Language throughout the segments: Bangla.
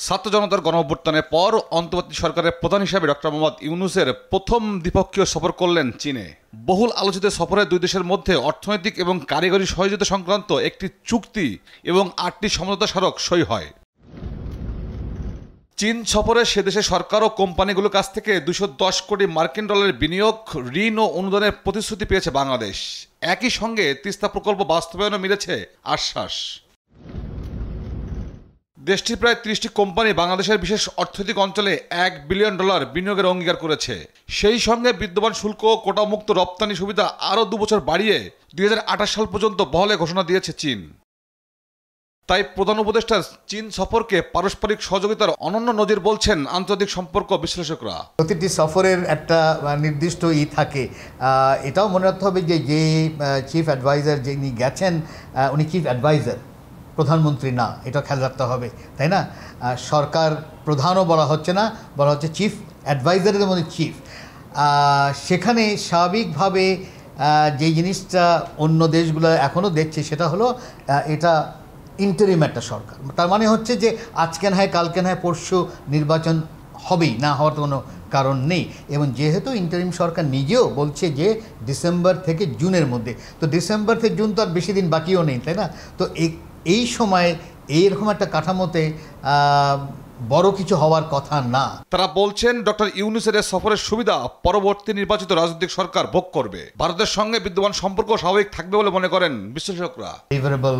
ছাত্র জনতার গণঅভ্যুত্থানের পর অন্তর্বর্তী সরকারের প্রধান হিসেবে ডক্টর মোহাম্মদ ইউনূসের প্রথম দ্বিপক্ষীয় সফর করলেন চীনে। বহুল আলোচিত সফরে দুই দেশের মধ্যে অর্থনৈতিক এবং কারিগরি সহযোগিতা সংক্রান্ত একটি চুক্তি এবং 8টি সমঝোতা স্মারক সই হয়। চীন সফরে সে দেশের সরকার ও কোম্পানিগুলোর কাছ থেকে 210 কোটি মার্কিন ডলারের বিনিয়োগ, ঋণ ও অনুদানের প্রতিশ্রুতি পেয়েছে বাংলাদেশ। একই সঙ্গে তিস্তা প্রকল্প বাস্তবায়নে মিলেছে আশ্বাস। দেশটির প্রায় 30টি কোম্পানি বাংলাদেশের বিশেষ অর্থনৈতিক অঞ্চলে $1 বিলিয়ন বিনিয়োগের অঙ্গীকার করেছে। সেই সঙ্গে বিদ্যমান শুল্ক ও কোটামুক্ত রপ্তানি সুবিধা আরও 2 বছর বাড়িয়ে 2028 সাল পর্যন্ত বহালে ঘোষণা দিয়েছে চীন। তাই প্রধান উপদেষ্টার চীন সফরকে পারস্পরিক সহযোগিতার অনন্য নজির বলছেন আন্তর্জাতিক সম্পর্ক বিশ্লেষকরা। প্রতিটি সফরের একটা নির্দিষ্ট থাকে। এটাও মনে রাখতে হবে যে চিফ অ্যাডভাইজার যিনি গেছেন উনি চিফ অ্যাডভাইজার, প্রধানমন্ত্রী না, এটা খেয়াল রাখতে হবে, তাই না? সরকার প্রধানও বলা হচ্ছে না, বলা হচ্ছে চিফ অ্যাডভাইজারের মধ্যে চিফ। সেখানে স্বাভাবিকভাবে যেই জিনিসটা অন্য দেশগুলো এখনও দেখছে সেটা হলো এটা ইন্টারিম একটা সরকার। তার মানে হচ্ছে যে আজকে না হয় কালকে না হয় পরশু নির্বাচন হবেই, না হওয়ার তো কোনো কারণ নেই। এবং যেহেতু ইন্টারিম সরকার নিজেও বলছে যে ডিসেম্বর থেকে জুনের মধ্যে, তো ডিসেম্বর থেকে জুন তো আর বেশি দিন বাকিও নেই, তাই না? তো এই সময় এইরকম একটা কাঠামোতে বড় কিছু হওয়ার কথা না। তারা বলছেন ডক্টর ইউনূসের সফরের সুবিধা পরবর্তী নির্বাচিত রাজনৈতিক সরকার ভোগ করবে। ভারতের সঙ্গে বিদ্যমান সম্পর্ক স্বাভাবিক থাকবে বলে মনে করেন বিশ্লেষকরা। ফেভারেবল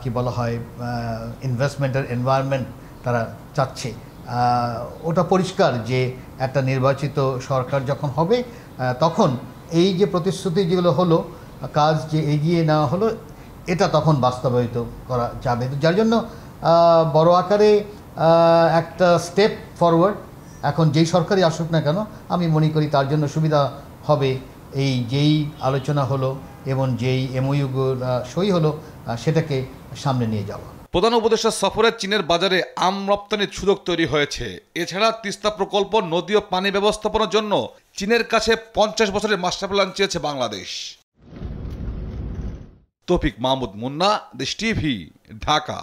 কি বলা হয় ইনভেস্টমেন্টের এনভায়রনমেন্ট তারা চাচ্ছে। ওটা পরিষ্কার যে একটা নির্বাচিত সরকার যখন হবে তখন এই যে প্রতিশ্রুতি যেগুলো হলো, কাজ যে এগিয়ে নেওয়া হলো, এটা তখন বাস্তবায়িত করা যাবে। যার জন্য বড় আকারে একটা স্টেপ ফরওয়ার্ড এখন যেই সরকারই আসুক না কেন আমি মনে করি তার জন্য সুবিধা হবে এই যেই আলোচনা হলো এবং যেই এমওইউ সই হলো সেটাকে সামনে নিয়ে যাওয়া। প্রধান উপদেষ্টা সফরে চীনের বাজারে আম রপ্তানির সুযোগ তৈরি হয়েছে। এছাড়া তিস্তা প্রকল্প, নদী ও পানি ব্যবস্থাপনার জন্য চীনের কাছে 50 বছরের মাস্টার প্ল্যান চেয়েছে বাংলাদেশ। তৌফিক মাহমুদ মুন্না, দেশ টিভি, ঢাকা।